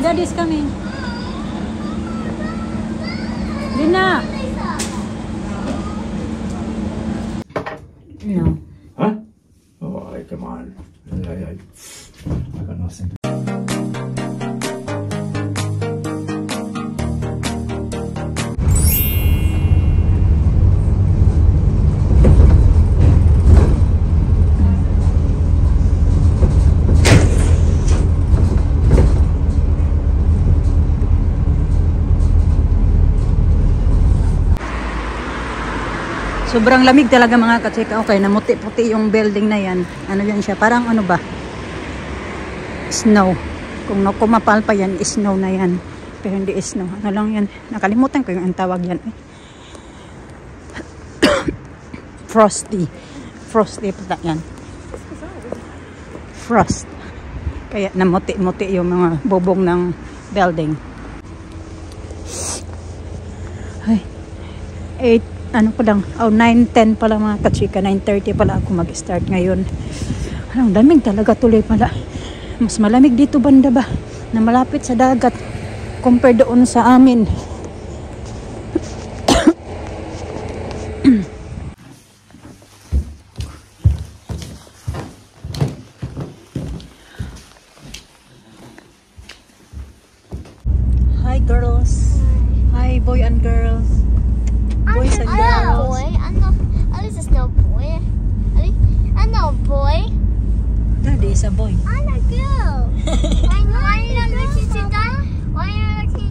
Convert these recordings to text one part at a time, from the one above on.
daddy's coming. Lina. No. Huh? Oh, come on. I got nothing. Sobrang lamig talaga mga kachika. Okay, namuti-puti yung building na yan. Ano yan siya? Parang ano ba? Snow. Kung kumapal pa yan, snow na yan. Pero hindi snow. Ano lang yan? Nakalimutan ko yung tawag yan. Frosty. Frosty pala yan. Frost. Kaya namuti-muti yung mga bubong ng building. Ay. 8. Ano pa lang, 9:10 pa lang mga kachika, 9:30 pala ako mag-start ngayon. Ang lamig talaga tuloy pala. Mas malamig dito banda ba, na malapit sa dagat, compare doon sa amin. Hi girls. Hi boy and girls. Boys and girls. Boy. At least it's no boy. I'm no boy. Daddy is a boy. I'm a girl. Why are you not looking to that? Why are you looking?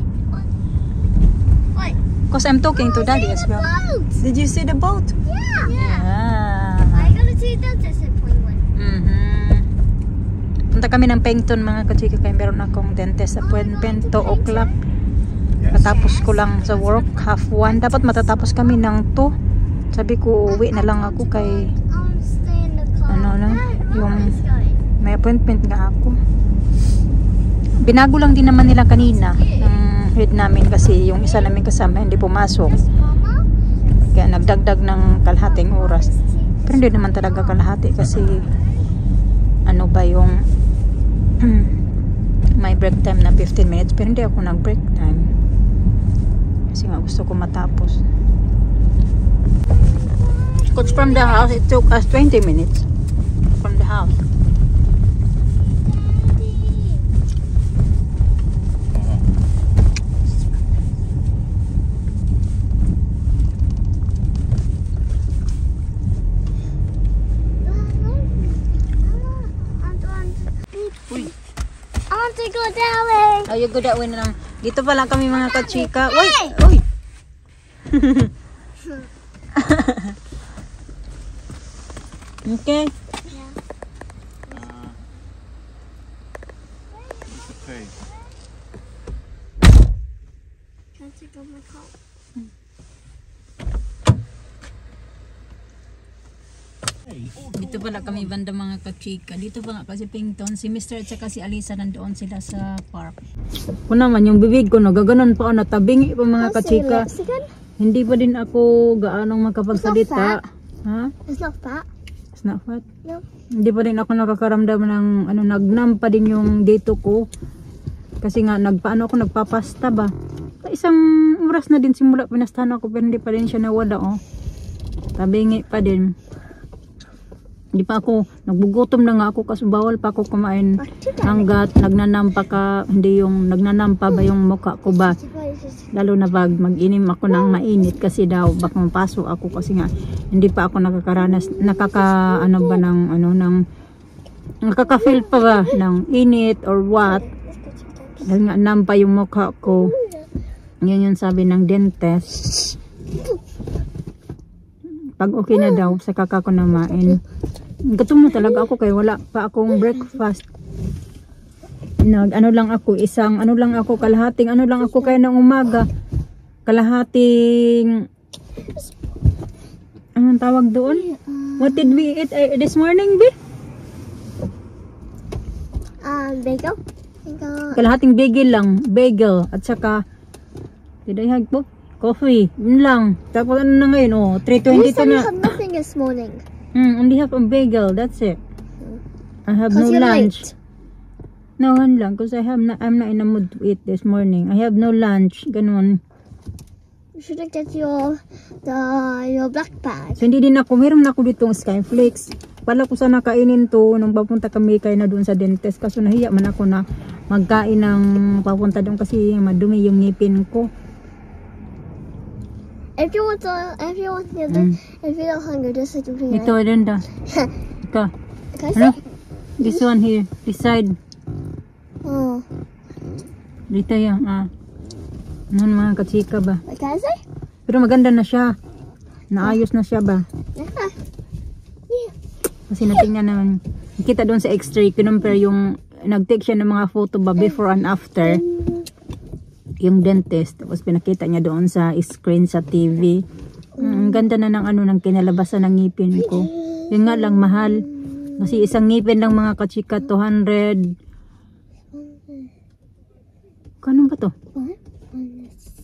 What? Because I'm talking to daddy as well. Boat. Did you see the boat? Yeah. Yeah. I gotta see that at some point. Punta kami ng Pengton mga kachika kaya meron akong dentist appointment 2 o'clock. Matapos ko lang sa work, 1:30. Dapat matatapos kami ng 2. Sabi ko, uwi na lang ako kay ano na, yung may appointment nga ako. Binago lang din naman nila kanina ng head namin kasi yung isa namin kasama hindi pumasok. Kaya nagdagdag ng kalahating oras. Pero hindi naman talaga kalahati kasi ano ba yung may break time na 15 minutes pero hindi ako nag-break time. Kasi nga gusto ko matapos. Because from the house, it took us 20 minutes. From the house. I want to go that way. Oh, you go that way na lang. Dito pala kami mga kachika. Uy! Uy! Okay. Yeah. Okay. Can I take off my coat? Dito pala kami banda mga kachika. Dito pa nga kasi Pington. Si Mr. at saka si Alisa nandoon sila sa park. Kung naman yung bibig ko nagaganon pa o natabingi pa mga kachika. Hindi pa din ako gaanong makapagsalita. Ha? It's not fat. It's not fat? No. Hindi pa din ako nakakaramdam ng ano, nagnam pa din yung dito ko. Kasi nga ako nagpapasta ba. Isang oras na din simula pinastahan ako pero hindi pa din siya nawala oh. Tabingi pa din. Hindi pa ako, nagbugutom na nga ako kasi bawal pa ako kumain hanggat nagnanampa ka, hindi yung nagnanampa ba yung mukha ko ba. Lalo na pag mag-inim ako ng mainit kasi daw baka mapasok ako kasi nga hindi pa ako nakakaranas, nakaka-feel pa ba ng init or what. Dahil nga nampa yung mukha ko. Yun yung sabi ng dentist. Pag okay na daw, saka ako namain. Gutom na talaga ako kaya wala pa akong breakfast. Kalahating kaya ng umaga. Kalahating anong tawag doon? What did we eat this morning, B? Bagel. Kalahating bagel lang. Bagel. At saka did I have coffee? Yun lang. Tapos ano na ngayon? 3:22 na. You had nothing this morning. Only have a bagel. That's it. I have no lunch. No, lang. Because I'm not in a mood to eat this morning. I have no lunch. Ganun. You should get your black bag. So, hindi din ako. Meron ako ditong Skyflakes. Pala ko sana kainin to nung papunta kami kayo na doon sa dentist. Kaso nahiya man ako na magkain ng papunta doon kasi madumi yung ngipin ko. If you want if you're not hungry, just like Ito, Linda. Ito. Can I Ano? say? This one here. This side. Oh. Dito yan. Noon mga kachika ba? Can I say? Pero maganda na siya. Naayos na siya ba? Yeah. Kasi natingnan naman. Kita doon sa x-ray. Kinumpare yung nag-take siya ng mga photo ba before and after. Yung dentist. Tapos pinakita niya doon sa screen sa TV. Ang ganda na ng ng kinalabasan ng ngipin ko. Yun nga lang mahal. Kasi isang ngipin lang mga kachika 200. Kanong ba to?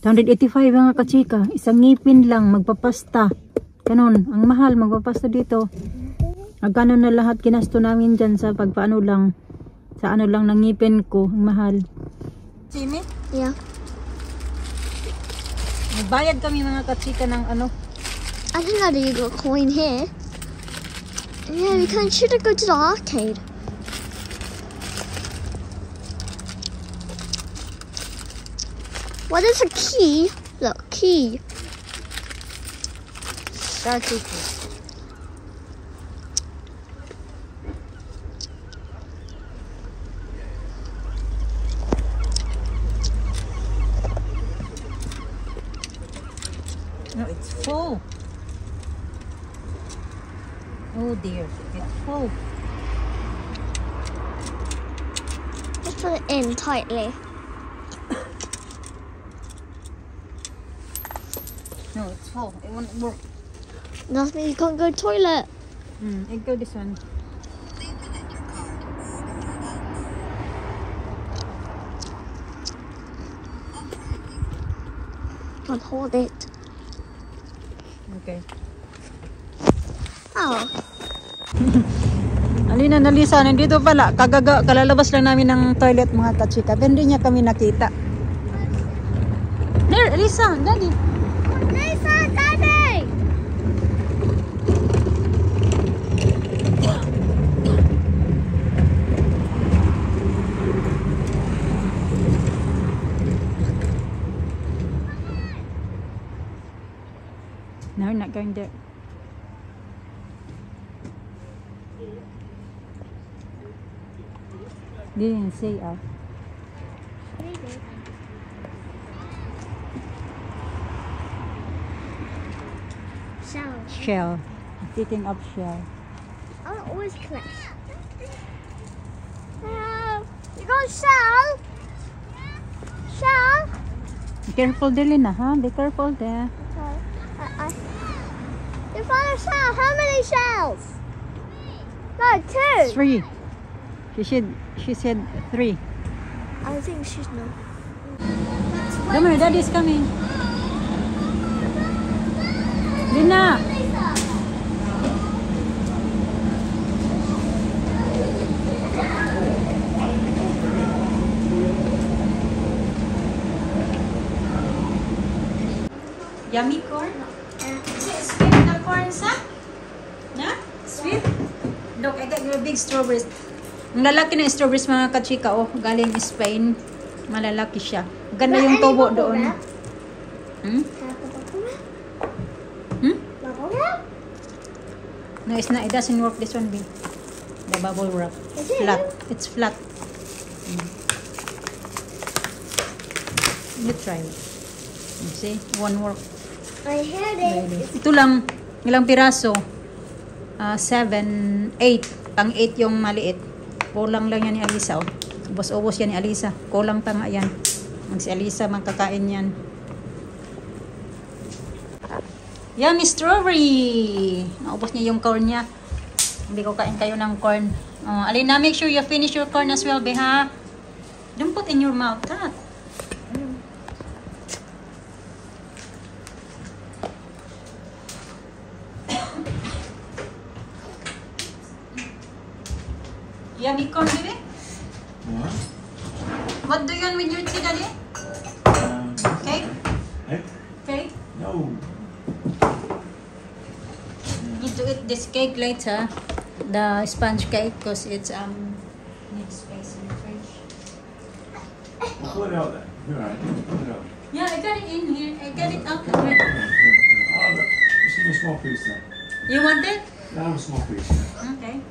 185 mga kachika. Isang ngipin lang magpapasta. Ganon. Ang mahal magpapasta dito. Magkano na lahat kinasto namin dyan sa pagpaano lang. Sa ano lang ng ngipin ko. Ang mahal. Simi? Yeah. Nagbayad kami mga kachika ng ano. I didn't know that you got a coin here. Yeah, we should go to the arcade. What is a key? Look, key. That's it. No, it's full. Oh dear, it's full. Just put it in tightly. No, it's full. It won't work. That means you can't go to the toilet. It go this one. Can't hold it. Okay. Oh. Alina na Lisa, nandito pala. Kalalabas lang namin ng toilet mga kachika. Pero hindi niya kami nakita. There, Lisa, Daddy. Lisa, Daddy! No, we're not going there. Didn't say shell. Picking up shell. I always collect. You got shell? Shell? Be careful, Delina, huh? Be careful there. You found a shell. How many shells? No, 2. 3. She said 3. I think she's not. Come here, Daddy's coming. Lina! Yummy corn? Is it sweet the corn, sa? Yeah? Sweet? Look, I got your big strawberries. Ang lalaki ng strawberries mga kachika, oh, galing Spain. Malalaki siya. Ganda yung tubo doon. No, it's not. It doesn't work. This one, be the bubble wrap. Flat. It's flat. You try it. You see? One work. I heard it. Ito lang. Ilang piraso? 7, 8. Pang 8 yung maliit. Kulang lang yan ni Alisa. Oh. Ubos-ubos yan ni Alisa. Kulang pa nga yan. Si Alisa magkakain yan. Yummy strawberry! Naubos niya yung corn niya. Hindi ko kain kayo ng corn. Alina, make sure you finish your corn as well, be, ha? Don't put in your mouth, ha? Yummy corn, baby? What? done with your tea, Daddy? Cake? Eh? Cake? No. Need to eat this cake later. The sponge cake, because it's needs space in the fridge. Pull it out then. You're right. Pull it out. Yeah, I got it in here. I got it out. Oh, look. Just give me a small piece then. You want it? No, a small piece. Okay.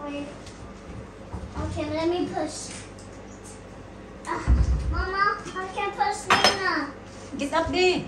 Wait. Okay, let me push. Mama, I can push Nina. Get up there.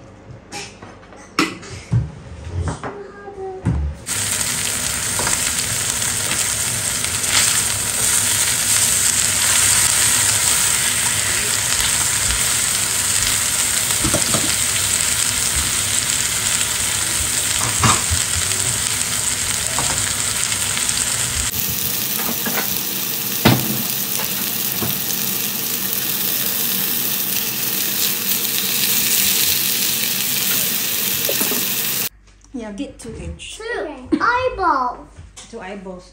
Yeah, get 2 each. 2 eyeballs. 2 eyeballs.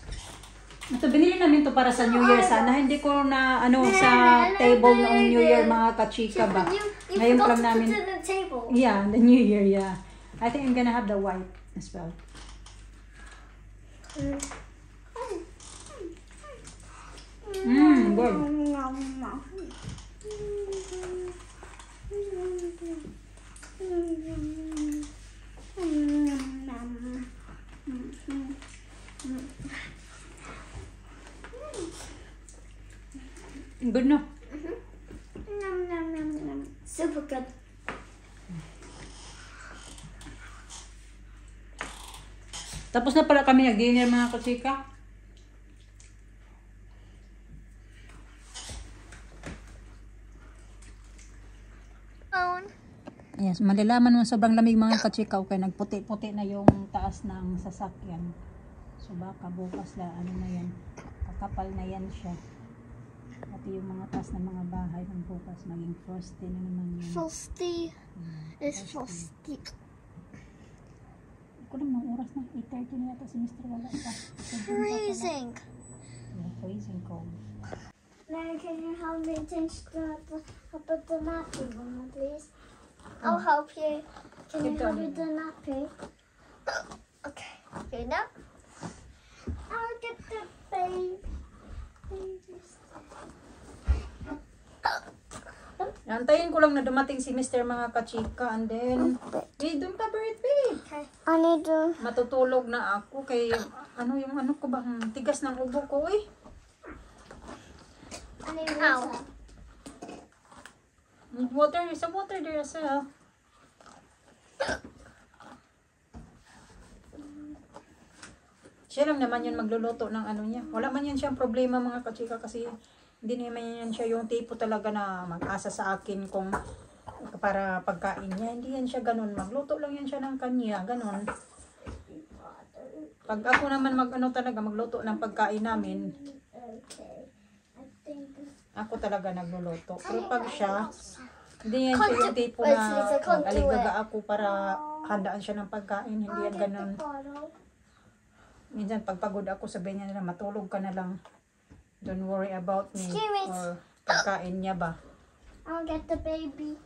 Ito, binili namin to para sa New Year sana. Hindi ko na, sa table noong New Year, mga kachika ba. You Ngayon pa forgot lang to namin. put it on the table. Yeah, the New Year, yeah. I think I'm gonna have the white as well. Good. Good, no? Super good. Tapos na pala kami nag-dinner, mga kachika. Yes, malalaman mo sobrang lamig, mga kachika. Okay, nagputi-puti na yung taas ng sasakyan. So baka bukas na na yan. Kakapal na yan siya. Pati yung mga taas ng mga bahay ng bukas maging frosty na naman yan. Frosty. It's frosty. Ako naman, oras na. 8:30 na yata si Mr. Wala pa. Freezing. Yeah, freezing cold. Mary, can you help me change the nappy, Mama, please? I'll help you. Can you help me the nappy? Okay. Okay, now I'll get the baby. Antayin ko lang na dumating si Mr. mga kachika, and then doon ka birthday. Okay. I need to. Matutulog na ako kay yung ko ba, tigas ng ubo ko eh. I need water. Water, some water there as well. Siya lang naman yun magluluto ng niya. Wala man yan siyang problema, mga kachika, kasi hindi naman yan siya yung tipo talaga na mag-asa sa akin kung para pagkain niya. Hindi yan siya ganun. Magluto lang yan siya ng kanya. Ganun. Pag ako naman talaga magluto ng pagkain namin, ako talaga nagluluto. Pero pag siya, hindi yan siya yung tipo na mag-aligaga ako para handaan siya ng pagkain. Hindi yan ganun. Minsan pagpagod ako, sabihin niya na matulog ka na lang. Don't worry about me. Or pagkain niya ba. I'll get the baby.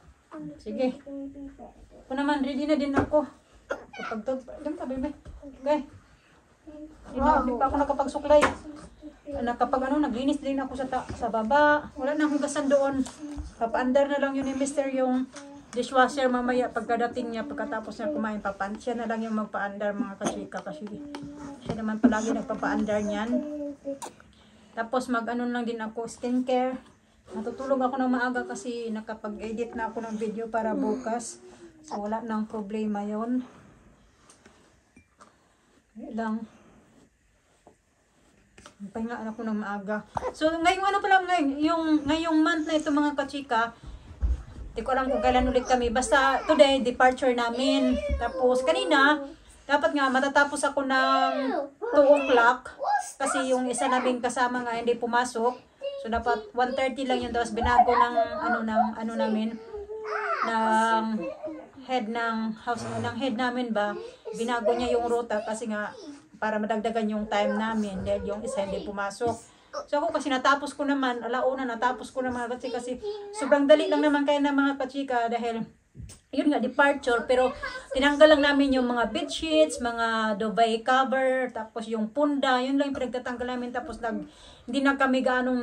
Sige. Ako naman, ready na din ako. Kapag doon ka, baby. Okay. Hindi pa ako nakapagsuklay. Naglinis din ako sa baba. Wala nang hugasan doon. Papaandar na lang yun ni Mr. yung dishwasher mamaya pagkadating niya, pagkatapos niya kumain, siya na lang yung magpaandar, mga kachika, kasi siya naman palagi nagpapaandar niyan. Tapos lang din ako, skincare. Natutulog ako ng maaga kasi nakapag-edit na ako ng video para bukas. So wala nang problema yon. Lang. Pahinga ako ng maaga. So ngayong ngayong month na ito, mga kachika, di ko alam kung kailan ulit kami. Basta today, departure namin. Tapos kanina, dapat nga matatapos ako ng 2 o'clock. Kasi yung isa naming kasama nga hindi pumasok. So dapat 1:30 lang yun. Tapos binago ng namin. Ng head ng house ng head namin ba, binago niya yung ruta kasi nga para madagdagan yung time namin dahil yung isa hindi pumasok. So ako kasi natapos ko naman, alauna natapos ko na mga kachika kasi sobrang dali lang naman kaya ng mga kachika dahil yun nga departure, pero tinanggal lang namin yung mga bed sheets, mga duvet cover, tapos yung punda, yun lang yung pinagtatanggal namin, tapos hindi na kami ganong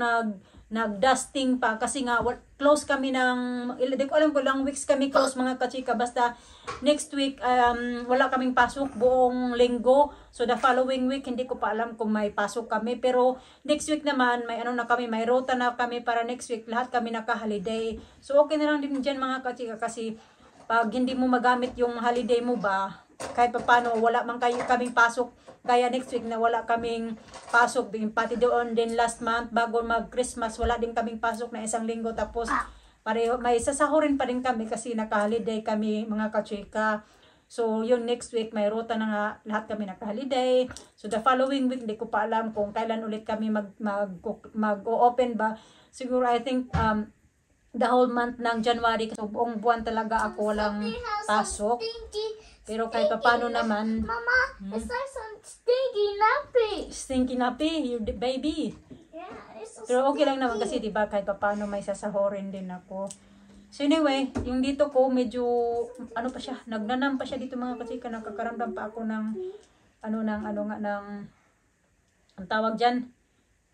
nag-dusting pa kasi nga close kami ng, hindi ko alam ko lang weeks kami close mga kachika, basta next week wala kaming pasok buong linggo, so the following week hindi ko pa alam kung may pasok kami, pero next week naman may ano na kami, may rota na kami para next week, lahat kami naka-holiday, so okay na lang din dyan mga kachika kasi pag hindi mo magamit yung holiday mo ba, kahit pa paano wala man kaming pasok, kaya next week na wala kaming pasok, pati doon din last month bago mag Christmas wala din kaming pasok na isang linggo, tapos pareho may sasahurin pa rin kami kasi naka-holiday kami mga kachika. So yung next week may rota na nga, lahat kami naka-holiday, so the following week hindi ko pa alam kung kailan ulit kami mag-open ba, siguro I think the whole month ng January, kasi buong buwan talaga ako walang pasok. Pero kahit pa paano naman. Mama, it's like some stinky nappy. Stinky nappy, you baby. Yeah, it's so Pero okay lang naman stinky. kasi diba kahit pa paano may sasahorin din ako. So anyway, yung dito ko medyo ano pa siya, nagnanam pa siya dito mga kachika, nakakaramdam pa ako ng ang tawag diyan,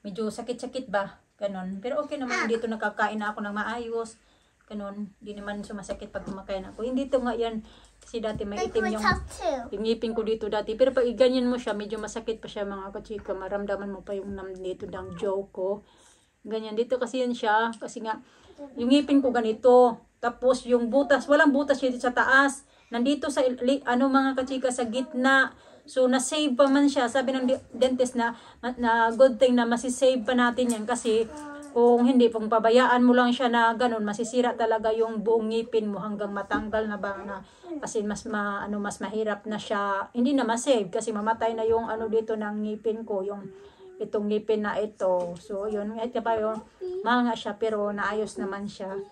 medyo sakit-sakit ba? Ganon. Pero okay naman dito, nakakain na ako ng maayos. Ganon. Hindi naman sumasakit pag kumakain ako. Hindi to nga yan. Kasi dati may itim yung ngipin ko dito dati. Pero pag iganyan mo siya, medyo masakit pa siya mga kachika. Maramdaman mo pa yung nam dito ng jaw ko. Ganyan. Dito kasi yan siya. Kasi nga, yung ngipin ko ganito. Tapos yung butas, walang butas dito sa taas. Nandito sa, mga kachika, sa gitna. So, na-save pa man siya. Sabi ng dentist na good thing na masisave pa natin yan. Kasi, kung hindi, kung pabayaan mo lang siya na ganun, masisira talaga yung buong ngipin mo hanggang matanggal na ba na. Kasi mas mahirap na siya. Hindi na ma-save kasi mamatay na yung dito ng ngipin ko. Yung itong ngipin na ito. So, yun. Ito pa yun. Mahanga siya pero naayos naman siya.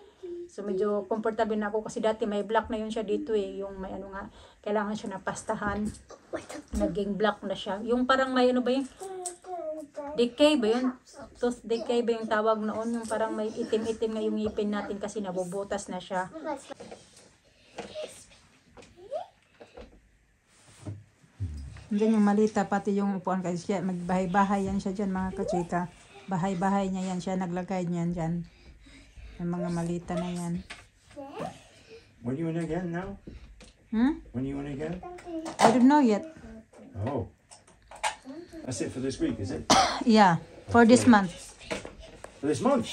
So, medyo comfortable na ako kasi dati may black na yun siya dito eh. Yung may kailangan siya napastahan. Naging black na siya. Yung parang may ba yung decay ba yun? Tooth decay ba yung tawag noon? Yung parang may itim-itim na yung ngipin natin kasi nabubutas na siya. Diyan yung malita, pati yung upuan kasi siya, magbahay-bahay yan siya dyan mga kachika. Bahay-bahay niya yan siya, naglagay niyan dyan. Yung mga malita na yan. When you in again now? When you in again? I don't know yet. Oh. That's it for this week, is it? Yeah, for this month. For this month?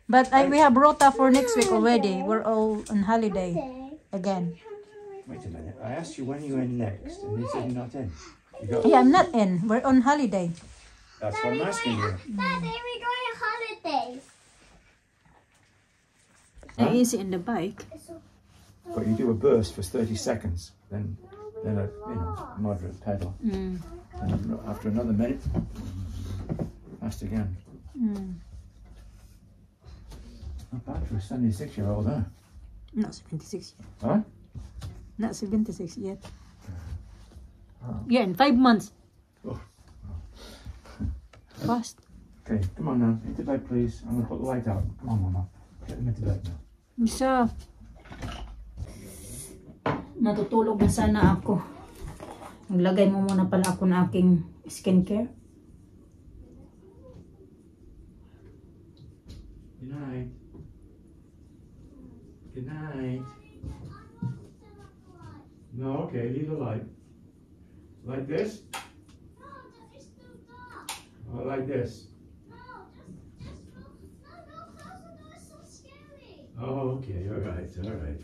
But we have rota for next week already. We're all on holiday again. Wait a minute. I asked you when you in next, and you said you're not in. Yeah, I'm not in. We're on holiday. That's what I'm asking you. Daddy, we're going on holidays. Huh? Easy in the bike. But you do a burst for 30 seconds, then a moderate pedal. And after another minute, fast again. Not bad for a 76-year-old, huh? Not 76 yet. Huh? Not 76 yet. Yeah, in 5 months. Oh. Fast. Okay, come on now. Into bed, please. I'm going to put the light out. Come on, Mama. Get them into bed now. Isa. Natutulog na sana ako. Maglagay mo muna pala ako ng aking skincare. Good night. Good night. No, okay, leave the light. Like this? Or like this? Oh, okay, all right, all right.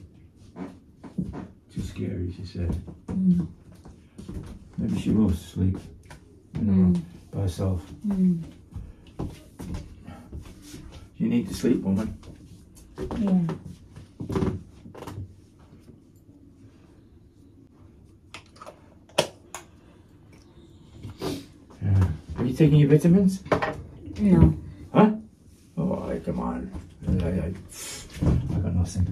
Too scary, she said. Maybe she will sleep, by herself. You need to sleep, woman. Yeah. Are you taking your vitamins? No. Huh? Oh, come on. I got nothing.